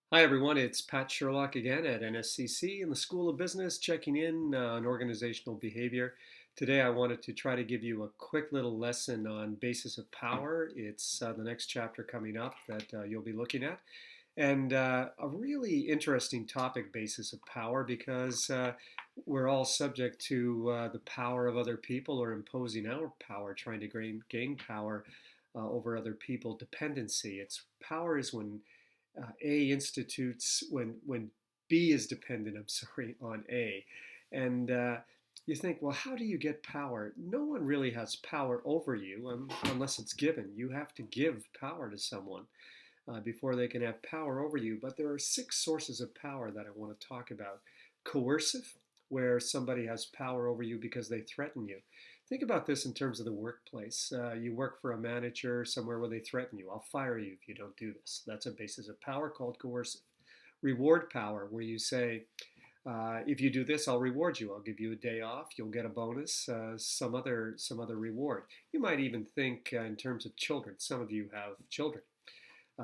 Hi, everyone. It's Pat Sherlock again at NSCC in the School of Business, checking in on organizational behavior. Today, I wanted to try to give you a quick little lesson on basis of power. It's the next chapter coming up that you'll be looking at. And a really interesting topic, basis of power, because we're all subject to the power of other people or imposing our power, trying to gain power over other people. Dependency. It's power is when A institutes when B is dependent, I'm sorry, on A. And you think, well, how do you get power? No one really has power over you unless it's given. You have to give power to someone before they can have power over you. But there are six sources of power that I want to talk about. Coercive, where somebody has power over you because they threaten you. Think about this in terms of the workplace. You work for a manager somewhere where they threaten you. I'll fire you if you don't do this. That's a basis of power called coercive. Reward power, where you say, if you do this, I'll reward you. I'll give you a day off. You'll get a bonus, some other reward. You might even think in terms of children. Some of you have children.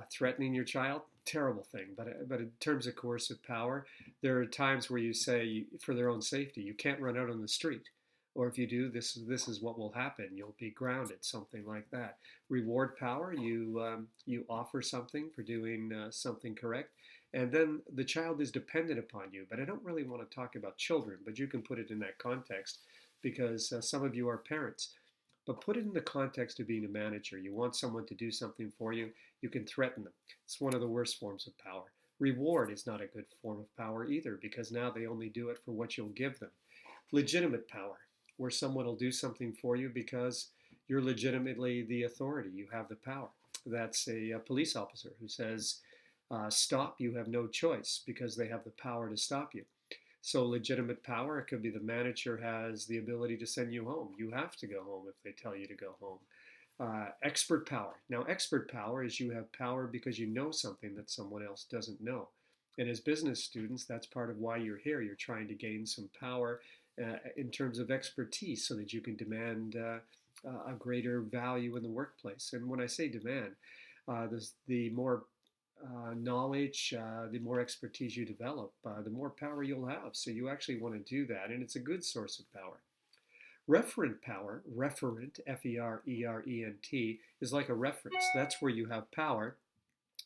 Threatening your child, terrible thing. But in terms of coercive power, there are times where you say, for their own safety, you can't run out on the street. Or if you do, this is what will happen. You'll be grounded, something like that. Reward power, you offer something for doing something correct, and then the child is dependent upon you. But I don't really want to talk about children, but you can put it in that context because some of you are parents. But put it in the context of being a manager. You want someone to do something for you, you can threaten them. It's one of the worst forms of power. Reward is not a good form of power either because now they only do it for what you'll give them. Legitimate power, where someone will do something for you because you're legitimately the authority. You have the power. That's a police officer who says, stop, you have no choice because they have the power to stop you. So legitimate power, it could be the manager has the ability to send you home. You have to go home if they tell you to go home. Expert power. Now, expert power is you have power because you know something that someone else doesn't know. And as business students, that's part of why you're here. You're trying to gain some power in terms of expertise so that you can demand a greater value in the workplace. And when I say demand, the more knowledge, the more expertise you develop, the more power you'll have. So you actually want to do that, and it's a good source of power. Referent power, referent, F-E-R-E-R-E-N-T, is like a reference. That's where you have power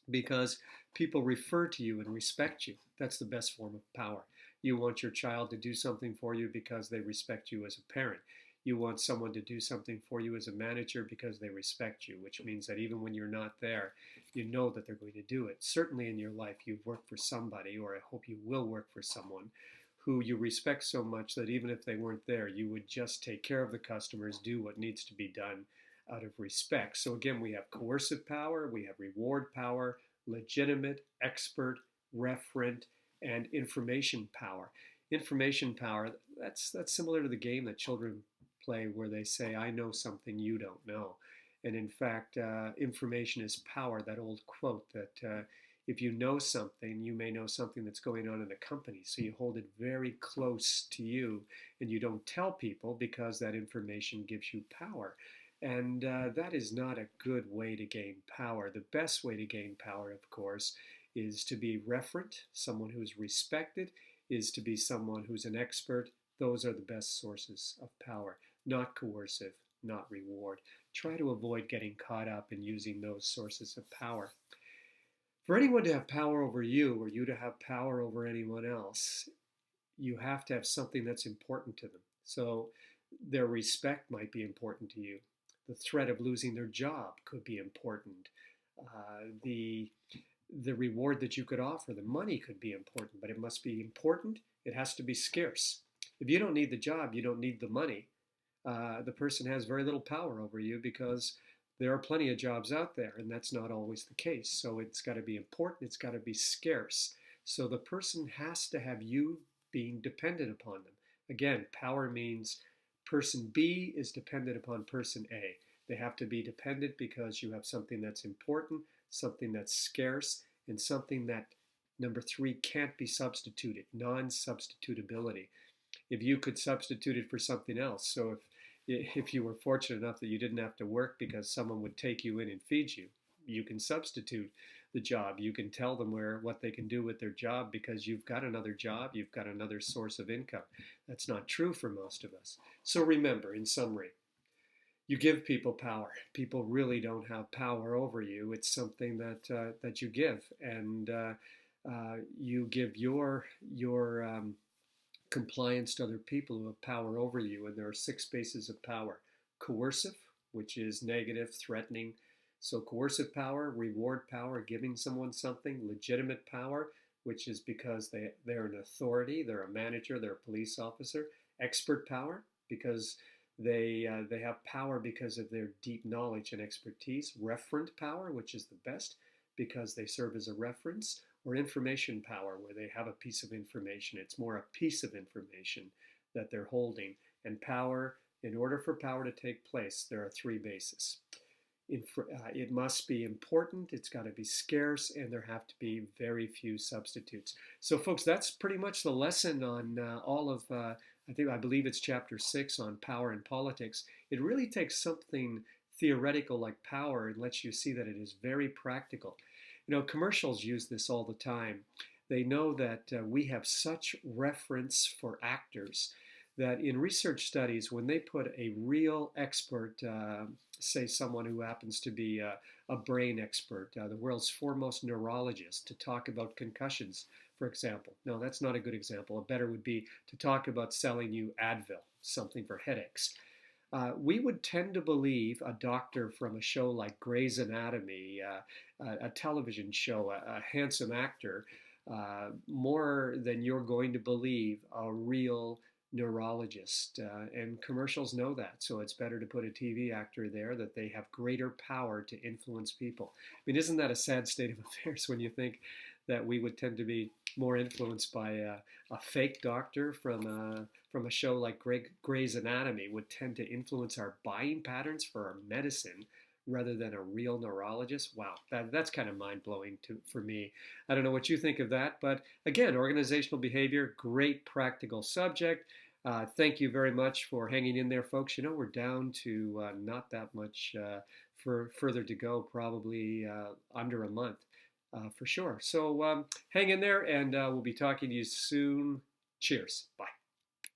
because people refer to you and respect you. That's the best form of power. You want your child to do something for you because they respect you as a parent. You want someone to do something for you as a manager because they respect you, which means that even when you're not there, you know that they're going to do it. Certainly in your life, you've worked for somebody, or I hope you will work for someone who you respect so much that even if they weren't there, you would just take care of the customers, do what needs to be done out of respect. So again, we have coercive power, we have reward power, legitimate, expert, referent, and information power. Information power, that's similar to the game that children play where they say, I know something you don't know. And in fact, information is power, that old quote that if you know something, you may know something that's going on in a company. So you hold it very close to you and you don't tell people because that information gives you power. And that is not a good way to gain power. The best way to gain power, of course, is to be referent, someone who's respected, is to be someone who's an expert. Those are the best sources of power, not coercive, not reward. Try to avoid getting caught up in using those sources of power. For anyone to have power over you or you to have power over anyone else, you have to have something that's important to them. So their respect might be important to you. The threat of losing their job could be important. The reward that you could offer, the money could be important, but it must be important. It has to be scarce. If you don't need the job, you don't need the money. The person has very little power over you because there are plenty of jobs out there, and that's not always the case. So it's got to be important, it's got to be scarce. So the person has to have you being dependent upon them. Again, power means person B is dependent upon person A. They have to be dependent because you have something that's important, something that's scarce, and something that, number three, can't be substituted, non-substitutability. If you could substitute it for something else, so if you were fortunate enough that you didn't have to work because someone would take you in and feed you, you can substitute the job. You can tell them what they can do with their job because you've got another job, you've got another source of income. That's not true for most of us. So remember, in summary, you give people power. People really don't have power over you. It's something that you give, and you give your compliance to other people who have power over you. And there are six bases of power: coercive, which is negative, threatening. So coercive power, reward power, giving someone something; legitimate power, which is because they're an authority, they're a manager, they're a police officer; expert power, because they have power because of their deep knowledge and expertise; referent power, which is the best because they serve as a reference; or information power, where they have a piece of information. It's more a piece of information that they're holding. And power, in order for power to take place, there are three bases. It must be important, it's got to be scarce, and there have to be very few substitutes. So, folks, that's pretty much the lesson on all of, I believe it's chapter 6 on power and politics. It really takes something theoretical like power and lets you see that it is very practical. You know, commercials use this all the time. They know that we have such reference for actors that in research studies, when they put a real expert, say someone who happens to be a brain expert, the world's foremost neurologist, to talk about concussions, for example. No, that's not a good example. A better would be to talk about selling you Advil, something for headaches. We would tend to believe a doctor from a show like Grey's Anatomy, a television show, a handsome actor, more than you're going to believe a real neurologist. And commercials know that, so it's better to put a TV actor there, that they have greater power to influence people. I mean, isn't that a sad state of affairs when you think that we would tend to be more influenced by a fake doctor from a show like Grey's Anatomy would tend to influence our buying patterns for our medicine rather than a real neurologist? Wow, that's kind of mind-blowing for me. I don't know what you think of that, but again, organizational behavior, great practical subject. Thank you very much for hanging in there, folks. You know, we're down to not that much further to go, probably under a month for sure. So hang in there, and we'll be talking to you soon. Cheers. Bye.